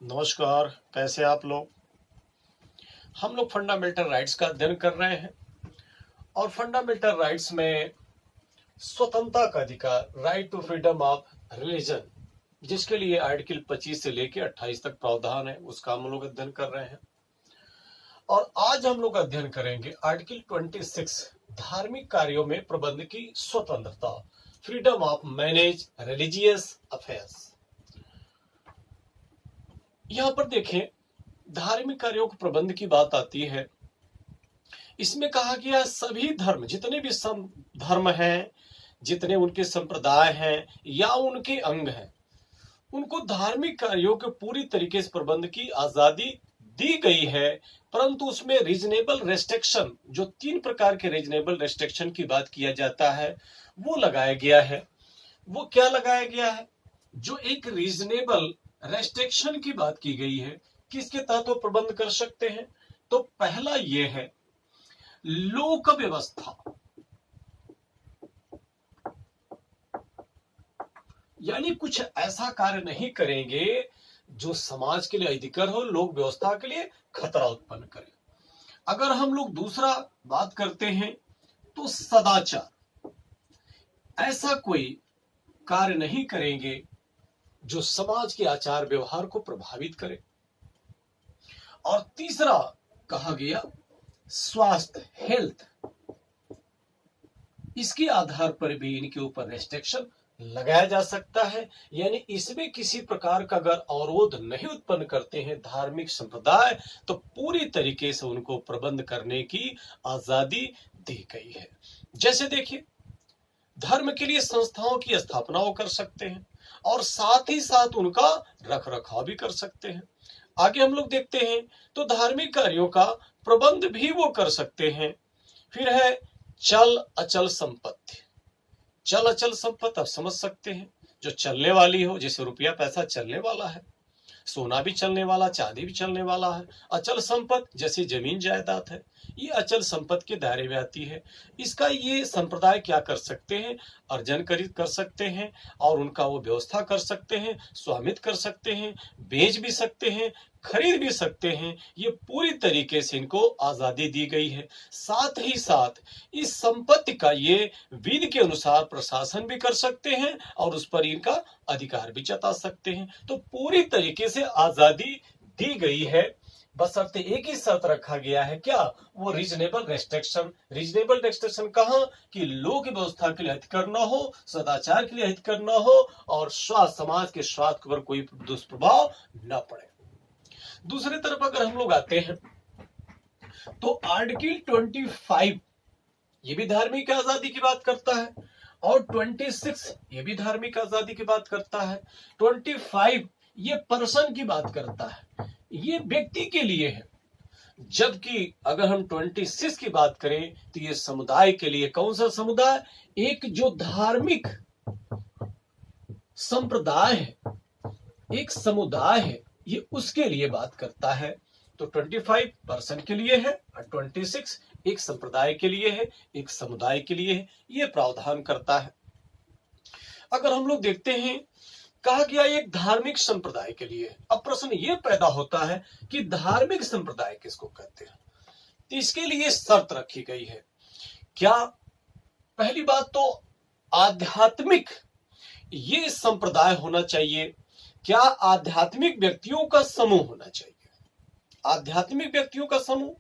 नमस्कार। कैसे आप लोग। हम लोग फंडामेंटल राइट्स का अध्ययन कर रहे हैं और फंडामेंटल राइट्स में स्वतंत्रता का अधिकार, right to freedom of religion, जिसके लिए आर्टिकल 25 से लेकर 28 तक प्रावधान है, उसका हम लोग अध्ययन कर रहे हैं। और आज हम लोग अध्ययन करेंगे आर्टिकल 26, धार्मिक कार्यों में प्रबंध की स्वतंत्रता, freedom of manage religious affairs. यहां पर देखें, धार्मिक कार्यों के प्रबंध की बात आती है। इसमें कहा गया सभी धर्म, जितने भी धर्म हैं, जितने उनके संप्रदाय हैं या उनके अंग हैं, उनको धार्मिक कार्यों के पूरी तरीके से प्रबंध की आजादी दी गई है। परंतु उसमें रीजनेबल रेस्ट्रिक्शन, जो 3 प्रकार के रीजनेबल रेस्ट्रिक्शन की बात किया जाता है, वो लगाया गया है। वो क्या लगाया गया है? जो एक रीजनेबल रेस्ट्रिक्शन की बात की गई है, किसके तहत वो प्रबंध कर सकते हैं? तो पहला ये है, लोक व्यवस्था, यानी कुछ ऐसा कार्य नहीं करेंगे जो समाज के लिए अहितकर हो, लोक व्यवस्था के लिए खतरा उत्पन्न करे। अगर हम लोग दूसरा बात करते हैं तो सदाचार, ऐसा कोई कार्य नहीं करेंगे जो समाज के आचार व्यवहार को प्रभावित करे। और तीसरा कहा गया स्वास्थ्य, हेल्थ, इसके आधार पर भी इनके ऊपर रेस्ट्रिक्शन लगाया जा सकता है। यानी इसमें किसी प्रकार का अगर अवरोध नहीं उत्पन्न करते हैं धार्मिक संप्रदाय, तो पूरी तरीके से उनको प्रबंध करने की आजादी दी गई है। जैसे देखिए, धर्म के लिए संस्थाओं की स्थापना वो कर सकते हैं और साथ ही साथ उनका रख रखाव भी कर सकते हैं। आगे हम लोग देखते हैं तो धार्मिक कार्यों का प्रबंध भी वो कर सकते हैं। फिर है चल अचल संपत्ति। चल अचल संपत्ति आप समझ सकते हैं, जो चलने वाली हो, जैसे रुपया पैसा चलने वाला है, सोना भी चलने वाला, चांदी भी चलने वाला है। अचल संपत्ति जैसे जमीन जायदाद है, ये अचल संपत्ति के दायरे में आती है। इसका ये संप्रदाय क्या कर सकते हैं? अर्जन कर सकते हैं और उनका वो व्यवस्था कर सकते हैं, स्वामित्व कर सकते हैं, बेच भी सकते हैं, खरीद भी सकते हैं। ये पूरी तरीके से इनको आजादी दी गई है। साथ ही साथ इस संपत्ति का ये विधि के अनुसार प्रशासन भी कर सकते हैं और उस पर इनका अधिकार भी जता सकते हैं। तो पूरी तरीके से आजादी दी गई है। बशर्ते एक ही शर्त रखा गया है, क्या? वो रीजनेबल रेस्ट्रिक्शन। रीजनेबल रेस्ट्रिक्शन कहां? कि लोक व्यवस्था के लिए हितकर न हो, सदाचार के लिए हितकर न हो और स्वास्थ्य, समाज के स्वास्थ्य पर कोई दुष्प्रभाव न पड़े। दूसरी तरफ अगर हम लोग आते हैं तो आर्टिकल 25 ये भी धार्मिक आजादी की बात करता है और 26 ये भी धार्मिक आजादी की बात करता है। 25 ये पर्सन की बात करता है, ये व्यक्ति के लिए है। जबकि अगर हम 26 की बात करें तो ये समुदाय के लिए। कौन सा समुदाय? एक जो धार्मिक संप्रदाय है, एक समुदाय है, ये उसके लिए बात करता है। तो 25 पर्सन के लिए है और 26 एक संप्रदाय के लिए है, एक समुदाय के लिए है। ये प्रावधान करता है। अगर हम लोग देखते हैं, कहा गया एक धार्मिक संप्रदाय के लिए। अब प्रश्न ये पैदा होता है कि धार्मिक संप्रदाय किसको कहते हैं? तो इसके लिए शर्त रखी गई है। क्या? पहली बात तो आध्यात्मिक ये संप्रदाय होना चाहिए। क्या? आध्यात्मिक व्यक्तियों का समूह होना चाहिए। आध्यात्मिक व्यक्तियों का समूह।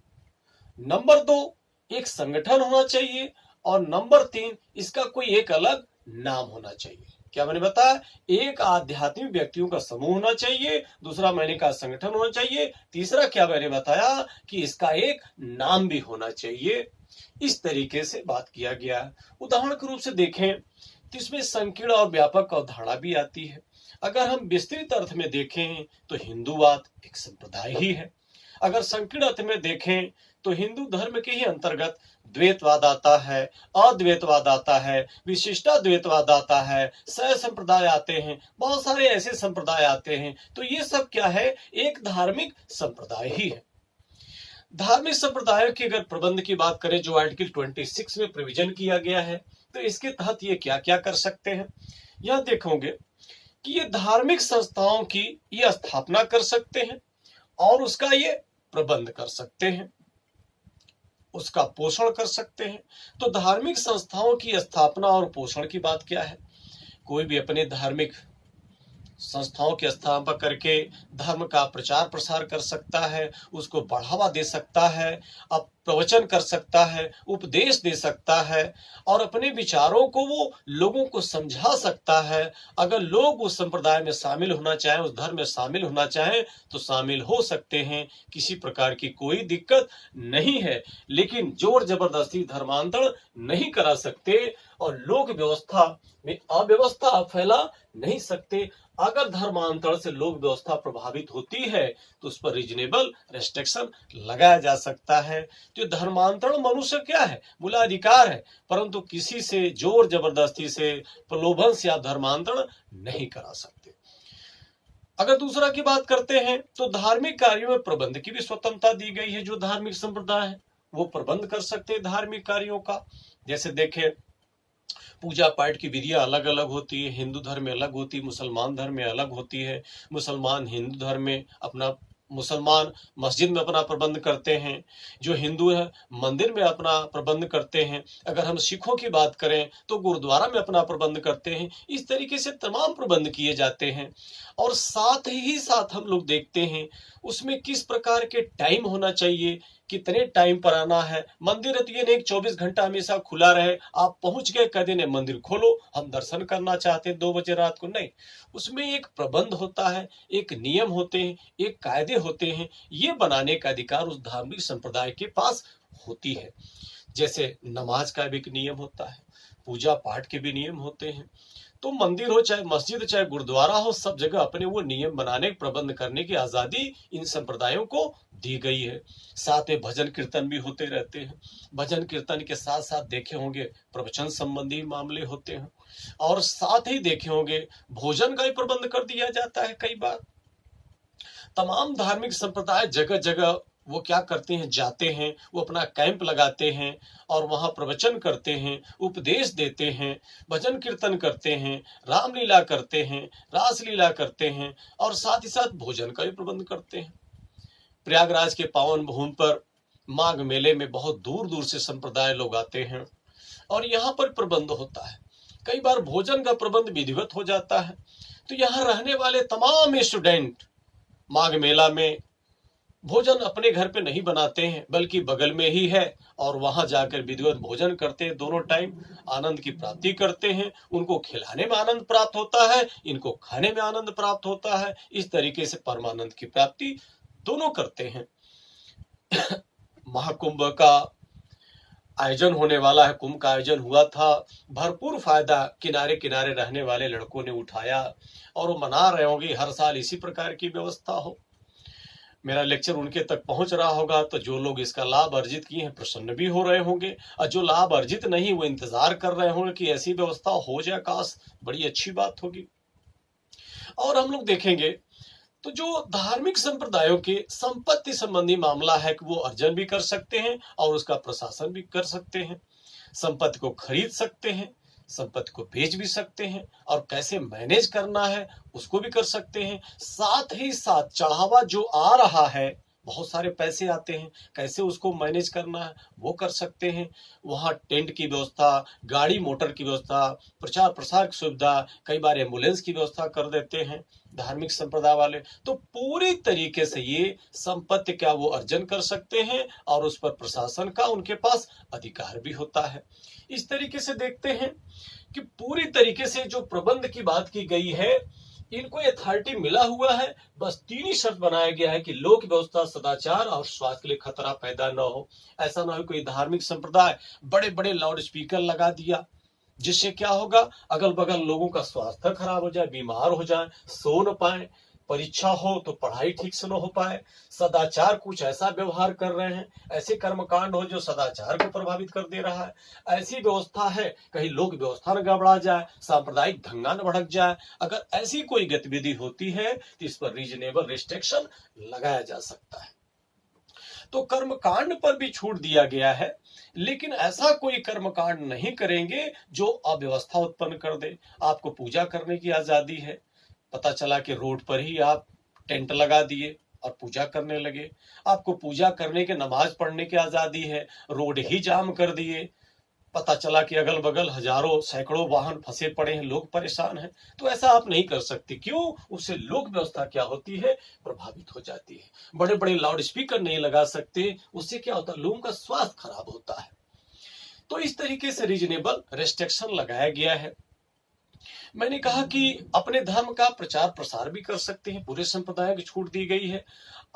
नंबर 2, एक संगठन होना चाहिए और नंबर 3, इसका कोई एक अलग नाम होना चाहिए। क्या मैंने बताया? एक आध्यात्मिक व्यक्तियों का समूह होना चाहिए, दूसरा मैंने कहा संगठन होना चाहिए, तीसरा क्या मैंने बताया कि इसका एक नाम भी होना चाहिए। इस तरीके से बात किया गया है। उदाहरण के रूप से देखें तो इसमें संकीर्ण और व्यापक अवधारणा भी आती है। अगर हम विस्तृत अर्थ में देखें तो हिंदूवाद एक संप्रदाय ही है। अगर संकीर्ण अर्थ में देखें तो हिंदू धर्म के ही अंतर्गत द्वैतवाद आता है, अद्वैतवाद आता है, विशिष्टाद्वैतवाद आता है, सह संप्रदाय आते हैं, बहुत सारे ऐसे संप्रदाय आते हैं। तो ये सब क्या है? एक धार्मिक संप्रदाय ही है। धार्मिक संप्रदायों के अगर प्रबंध की बात करें, जो आर्टिकल 26 में प्रोविजन किया गया है, तो इसके तहत ये क्या क्या कर सकते हैं? यह देखोगे कि ये धार्मिक संस्थाओं की ये स्थापना कर सकते हैं और उसका ये प्रबंध कर सकते हैं, उसका पोषण कर सकते हैं। तो धार्मिक संस्थाओं की स्थापना और पोषण की बात क्या है? कोई भी अपने धार्मिक संस्थाओं की स्थापना करके धर्म का प्रचार प्रसार कर सकता है, उसको बढ़ावा दे सकता है, अब प्रवचन कर सकता है, उपदेश दे सकता है और अपने विचारों को वो लोगों को समझा सकता है। अगर लोग उस संप्रदाय में शामिल होना चाहें, उस धर्म में शामिल होना चाहें तो शामिल हो सकते हैं, किसी प्रकार की कोई दिक्कत नहीं है। लेकिन जोर जबरदस्ती धर्मांतरण नहीं करा सकते और लोक व्यवस्था में अव्यवस्था फैला नहीं सकते। अगर धर्मांतरण से लोक व्यवस्था प्रभावित होती है तो उस पर रीजनेबल रेस्ट्रिक्शन लगाया जा सकता है। तो धर्मांतरण मनुष्य क्या है? मूलाधिकार है, परंतु किसी से जोर जबरदस्ती से प्रलोभन से आप धर्मांतरण नहीं करा सकते। अगर दूसरा की बात करते हैं तो धार्मिक कार्यों में प्रबंध की भी स्वतंत्रता दी गई है। जो धार्मिक संप्रदाय है वो प्रबंध कर सकते हैं धार्मिक कार्यों का। जैसे देखें, पूजा पाठ की विधियां अलग अलग होती है, हिंदू धर्म में अलग होती है, मुसलमान धर्म में अलग होती है। मुसलमान हिंदू धर्म में अपना, मुसलमान मस्जिद में अपना प्रबंध करते हैं, जो हिंदू है मंदिर में अपना प्रबंध करते हैं। अगर हम सिखों की बात करें तो गुरुद्वारा में अपना प्रबंध करते हैं। इस तरीके से तमाम प्रबंध किए जाते हैं और साथ ही साथ हम लोग देखते हैं उसमें किस प्रकार के टाइम होना चाहिए, कितने टाइम पर आना है। मंदिर है तो ये नहीं 24 घंटा हमेशा खुला रहे, आप पहुंच गए कह देने मंदिर खोलो, हम दर्शन करना चाहते हैं 2 बजे रात को, नहीं। उसमें एक प्रबंध होता है, एक नियम होते हैं, एक कायदे होते हैं। ये बनाने का अधिकार उस धार्मिक संप्रदाय के पास होती है। जैसे नमाज का भी एक नियम होता है, पूजा पाठ के भी नियम होते हैं। तो मंदिर हो चाहे मस्जिद हो चाहे गुरुद्वारा हो, सब जगह अपने वो नियम बनाने, प्रबंध करने की आजादी इन संप्रदायों को दी गई है। साथ में भजन कीर्तन भी होते रहते हैं। भजन कीर्तन के साथ साथ देखे होंगे प्रवचन संबंधी मामले होते हैं और साथ ही देखे होंगे भोजन का भी प्रबंध कर दिया जाता है। कई बार तमाम धार्मिक संप्रदाय जगह जगह वो क्या करते हैं, जाते हैं, वो अपना कैंप लगाते हैं और वहां प्रवचन करते हैं, उपदेश देते हैं, भजन कीर्तन करते हैं, रामलीला करते हैं, रासलीला करते हैं और साथ ही साथ भोजन का भी प्रबंध करते हैं। प्रयागराज के पावन भूमि पर माघ मेले में बहुत दूर दूर से संप्रदाय लोग आते हैं और यहाँ पर प्रबंध होता है। कई बार भोजन का प्रबंध विधिवत हो जाता है। तो यहाँ रहने वाले तमाम स्टूडेंट माघ मेला में भोजन अपने घर पे नहीं बनाते हैं, बल्कि बगल में ही है और वहां जाकर विधिवत भोजन करते हैं। दोनों टाइम आनंद की प्राप्ति करते हैं। उनको खिलाने में आनंद प्राप्त होता है, इनको खाने में आनंद प्राप्त होता है। इस तरीके से परमानंद की प्राप्ति दोनों करते हैं। महाकुंभ का आयोजन होने वाला है, कुंभ का आयोजन हुआ था। भरपूर फायदा किनारे किनारे रहने वाले लड़कों ने उठाया और वो मना रहे होंगे हर साल इसी प्रकार की व्यवस्था हो। मेरा लेक्चर उनके तक पहुंच रहा होगा तो जो लोग इसका लाभ अर्जित किए हैं प्रसन्न भी हो रहे होंगे और जो लाभ अर्जित नहीं वो इंतजार कर रहे होंगे कि ऐसी व्यवस्था हो जाए, काश, बड़ी अच्छी बात होगी। और हम लोग देखेंगे तो जो धार्मिक संप्रदायों के संपत्ति संबंधी मामला है कि वो अर्जन भी कर सकते हैं और उसका प्रशासन भी कर सकते हैं। संपत्ति को खरीद सकते हैं, संपत्ति को बेच भी सकते हैं और कैसे मैनेज करना है उसको भी कर सकते हैं। साथ ही साथ चढ़ावा जो आ रहा है, बहुत सारे पैसे आते हैं, कैसे उसको मैनेज करना है वो कर सकते हैं। वहाँ टेंट की व्यवस्था, गाड़ी मोटर की व्यवस्था, प्रचार प्रसार की सुविधा, कई बार एम्बुलेंस की व्यवस्था कर देते हैं धार्मिक संप्रदाय वाले। तो पूरी तरीके से ये संपत्ति क्या वो अर्जन कर सकते हैं और उस पर प्रशासन का उनके पास अधिकार भी होता है। इस तरीके से देखते हैं कि पूरी तरीके से जो प्रबंध की बात की गई है, इनको अथॉरिटी मिला हुआ है। बस 3 ही शर्त बनाया गया है कि लोक व्यवस्था, सदाचार और स्वास्थ्य के लिए खतरा पैदा न हो। ऐसा ना हो कोई धार्मिक संप्रदाय बड़े बड़े लाउड स्पीकर लगा दिया, जिससे क्या होगा, अगल बगल लोगों का स्वास्थ्य खराब हो जाए, बीमार हो जाए, सो न पाए, परीक्षा हो तो पढ़ाई ठीक से न हो पाए, सदाचार कुछ ऐसा व्यवहार कर रहे हैं, ऐसे कर्मकांड हो जो सदाचार को प्रभावित कर दे रहा है, ऐसी व्यवस्था है कहीं लोक व्यवस्था न गड़बड़ा जाए, सांप्रदायिक दंगा न भड़क जाए। अगर ऐसी कोई गतिविधि होती है तो इस पर रीजनेबल रिस्ट्रिक्शन लगाया जा सकता है। तो कर्मकांड पर भी छूट दिया गया है, लेकिन ऐसा कोई कर्मकांड नहीं करेंगे जो अव्यवस्था उत्पन्न कर दे। आपको पूजा करने की आजादी है, पता चला कि रोड पर ही आप टेंट लगा दिए और पूजा करने लगे। आपको पूजा करने के, नमाज पढ़ने की आजादी है, रोड ही जाम कर दिए। पता चला कि अगल बगल हजारों सैकड़ों वाहन फंसे पड़े हैं, लोग परेशान हैं। तो ऐसा आप नहीं कर सकते। क्यों? उससे लोक व्यवस्था क्या होती है? प्रभावित हो जाती है। बड़े बड़े लाउड स्पीकर नहीं लगा सकते, उससे क्या होता है? लोगों का स्वास्थ्य खराब होता है। तो इस तरीके से रीजनेबल रेस्ट्रिक्शन लगाया गया है। मैंने कहा कि अपने धर्म का प्रचार प्रसार भी कर सकते हैं, पूरे संप्रदाय की छूट दी गई है।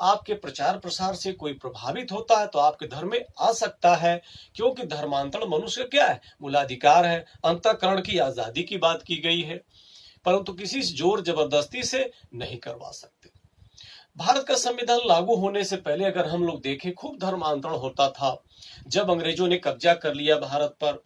आपके प्रचार प्रसार से कोई प्रभावित होता है तो आपके धर्म में आ सकता है, क्योंकि धर्मांतरण मनुष्य क्या है? मूलाधिकार है। अंतःकरण की आजादी की बात की गई है, परंतु किसी जोर जबरदस्ती से नहीं करवा सकते। भारत का संविधान लागू होने से पहले अगर हम लोग देखें, खूब धर्मांतरण होता था। जब अंग्रेजों ने कब्जा कर लिया भारत पर,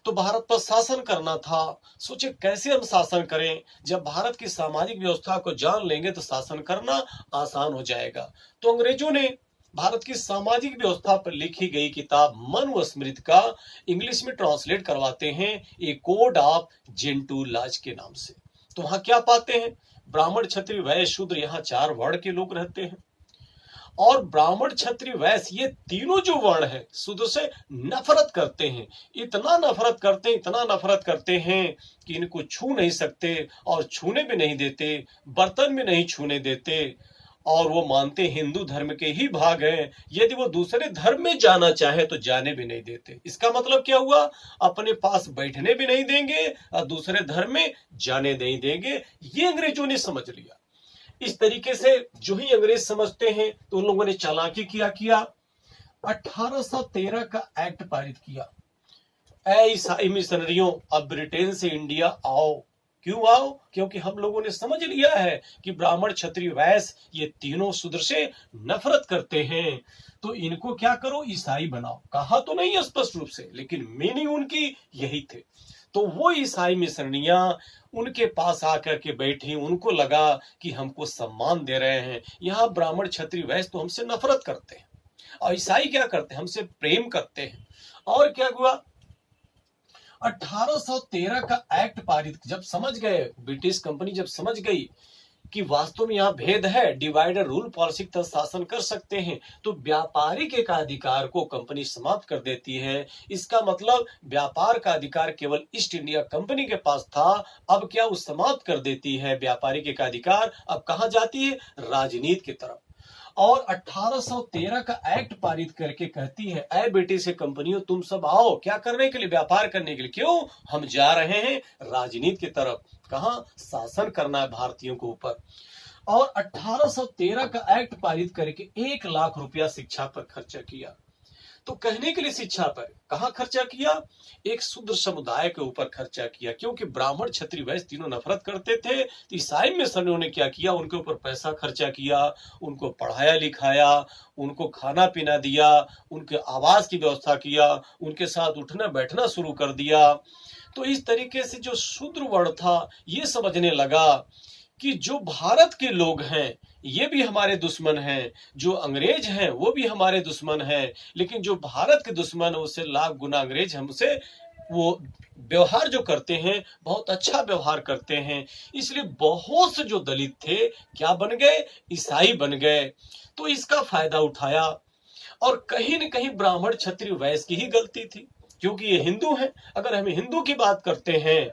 तो भारत पर शासन करना था। सोचे कैसे हम शासन करें? जब भारत की सामाजिक व्यवस्था को जान लेंगे तो शासन करना आसान हो जाएगा। तो अंग्रेजों ने भारत की सामाजिक व्यवस्था पर लिखी गई किताब मनुस्मृति का इंग्लिश में ट्रांसलेट करवाते हैं, ए कोड ऑफ जेंटू लॉज के नाम से। तो वहां क्या पाते हैं? ब्राह्मण, क्षत्रिय, वैश्य, शूद्र, यहाँ 4 वर्ण के लोग रहते हैं। और ब्राह्मण, क्षत्रिय, वैश्य, ये तीनों जो वर्ण है शूद्र से नफरत करते हैं। इतना नफरत करते हैं, इतना नफरत करते हैं कि इनको छू नहीं सकते, और छूने भी नहीं देते, बर्तन भी नहीं छूने देते। और वो मानते हिंदू धर्म के ही भाग हैं। यदि वो दूसरे धर्म में जाना चाहे तो जाने भी नहीं देते। इसका मतलब क्या हुआ? अपने पास बैठने भी नहीं देंगे और दूसरे धर्म में जाने नहीं देंगे। ये अंग्रेजों ने समझ लिया। इस तरीके से जो ही अंग्रेज समझते हैं तो उन लोगों ने चालाकी किया 1813 का एक्ट पारित किया। ऐ ईसाई मिशनरियों, अब ब्रिटेन से इंडिया आओ। क्यों आओ? क्योंकि हम लोगों ने समझ लिया है कि ब्राह्मण, क्षत्रिय, वैश्य ये तीनों शूद्र से नफरत करते हैं, तो इनको क्या करो? ईसाई बनाओ। कहा तो नहीं स्पष्ट रूप से, लेकिन मीनिंग उनकी यही थे। तो वो ईसाई मिशनरियां उनके पास आकर के बैठी, उनको लगा कि हमको सम्मान दे रहे हैं। यहाँ ब्राह्मण, क्षत्रिय, वैश्य तो हमसे नफरत करते हैं, और ईसाई क्या करते हैं? हमसे प्रेम करते हैं। और क्या हुआ? 1813 का एक्ट पारित जब समझ गए, ब्रिटिश कंपनी जब समझ गई कि वास्तव में यहाँ भेद है, डिवाइड एंड रूल पॉलिसी का शासन कर सकते हैं, तो व्यापारिक एकाधिकार को कंपनी समाप्त कर देती है। इसका मतलब व्यापार का अधिकार केवल ईस्ट इंडिया कंपनी के पास था, अब क्या वो समाप्त कर देती है व्यापारिक एकाधिकार। अब कहां जाती है? राजनीति की तरफ। और 1813 का एक्ट पारित करके कहती है, ऐ ब्रिटिश कंपनियों, तुम सब आओ। क्या करने के लिए? व्यापार करने के लिए। क्यों? हम जा रहे हैं राजनीति की तरफ। कहां? शासन करना है भारतीयों के ऊपर। और 1813 का एक्ट पारित करके 1 लाख रुपया शिक्षा पर खर्चा किया। तो कहने के लिए शिक्षा पर कहां खर्चा किया? एक शूद्र समुदाय के ऊपर खर्चा किया, क्योंकि ब्राह्मण, क्षत्रिय, वैश्य तीनों नफरत करते थे। तो ईसाई मिशनरियों ने क्या किया? उनके ऊपर पैसा खर्चा किया, उनको पढ़ाया लिखाया, उनको खाना पीना दिया, उनके आवास की व्यवस्था किया, उनके साथ उठना बैठना शुरू कर दिया। तो इस तरीके से जो शूद्र वर्ण था ये समझने लगा कि जो भारत के लोग हैं ये भी हमारे दुश्मन हैं, जो अंग्रेज हैं वो भी हमारे दुश्मन हैं, लेकिन जो भारत के दुश्मन है उससे लाख गुना अंग्रेज हमसे वो व्यवहार जो करते हैं, बहुत अच्छा व्यवहार करते हैं। इसलिए बहुत से जो दलित थे क्या बन गए? ईसाई बन गए। तो इसका फायदा उठाया। और कहीं न कहीं ब्राह्मण, क्षत्रिय, वैश्य की ही गलती थी, क्योंकि ये हिंदू हैं। अगर हम हिंदू की बात करते हैं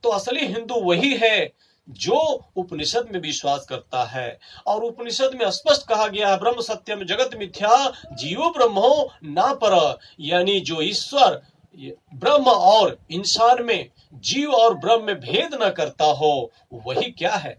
तो असली हिंदू वही है जो उपनिषद में विश्वास करता है। और उपनिषद में स्पष्ट कहा गया है, ब्रह्म सत्यम जगत मिथ्या, जीवो ब्रह्मो ना पर। यानी जो ईश्वर ब्रह्म और इंसान में, जीव और ब्रह्म में भेद न करता हो, वही क्या है?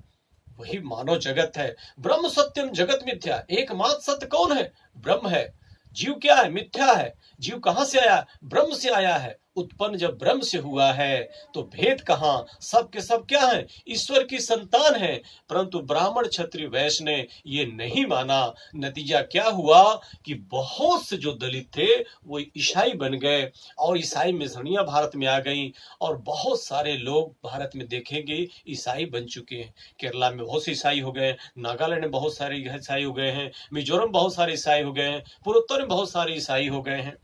वही मानव जगत है। ब्रह्म सत्यम जगत मिथ्या, एकमात्र सत्य कौन है? ब्रह्म है। जीव क्या है? मिथ्या है। जीव कहां से आया? ब्रह्म से आया है। उत्पन्न जब ब्रह्म से हुआ है तो भेद कहां? सब के सब क्या है? ईश्वर की संतान है। परंतु ब्राह्मण, क्षत्रिय, वैश्य ने ये नहीं माना। नतीजा क्या हुआ कि बहुत से जो दलित थे वो ईसाई बन गए, और ईसाई मिशनरियां भारत में आ गई, और बहुत सारे लोग भारत में देखेंगे ईसाई बन चुके हैं। केरला में बहुत से ईसाई हो गए, नागालैंड में बहुत सारे ईसाई हो गए हैं, मिजोरम बहुत सारे ईसाई हो गए हैं, पूर्वोत्तर में बहुत सारे ईसाई हो गए हैं।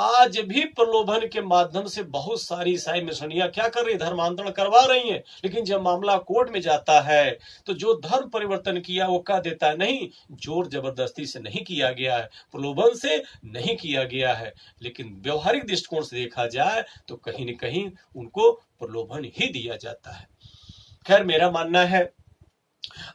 आज भी प्रलोभन के माध्यम से बहुत सारी ईसाई मिशनियां क्या कर रही, धर्मांतरण करवा रही हैं। लेकिन जब मामला कोर्ट में जाता है तो जो धर्म परिवर्तन किया वो कह देता है नहीं, जोर जबरदस्ती से नहीं किया गया है, प्रलोभन से नहीं किया गया है। लेकिन व्यवहारिक दृष्टिकोण से देखा जाए तो कहीं न कहीं उनको प्रलोभन ही दिया जाता है। खैर, मेरा मानना है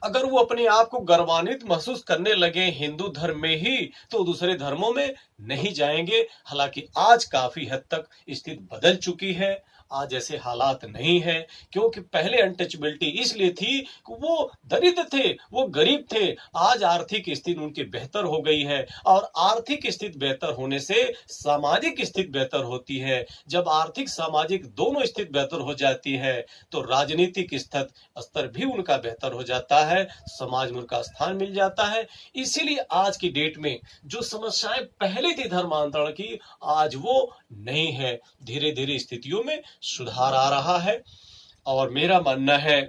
अगर वो अपने आप को गर्वान्वित महसूस करने लगे हिंदू धर्म में ही, तो दूसरे धर्मों में नहीं जाएंगे। हालांकि आज काफी हद तक स्थिति बदल चुकी है, आज ऐसे हालात नहीं है, क्योंकि पहले अनटचेबिलिटी इसलिए थी कि वो दरिद्र थे, वो गरीब थे। आज आर्थिक स्थिति उनकी बेहतर हो गई है, और आर्थिक स्थिति बेहतर होने से सामाजिक स्थिति बेहतर होती है। जब आर्थिक सामाजिक दोनों स्थिति बेहतर हो जाती है तो राजनीतिक स्तर भी उनका बेहतर हो जाता है, समाज में उनका स्थान मिल जाता है। इसीलिए आज की डेट में जो समस्याएं पहले थी धर्मांतरण की, आज वो नहीं है। धीरे धीरे स्थितियों में सुधार आ रहा है, और मेरा मानना है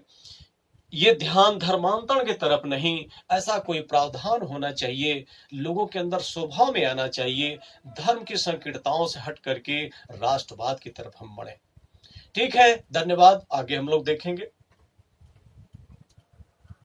ये ध्यान धर्मांतरण की तरफ नहीं, ऐसा कोई प्रावधान होना चाहिए, लोगों के अंदर स्वभाव में आना चाहिए, धर्म की संकीर्णताओं से हट करके राष्ट्रवाद की तरफ हम बढ़े। ठीक है, धन्यवाद, आगे हम लोग देखेंगे।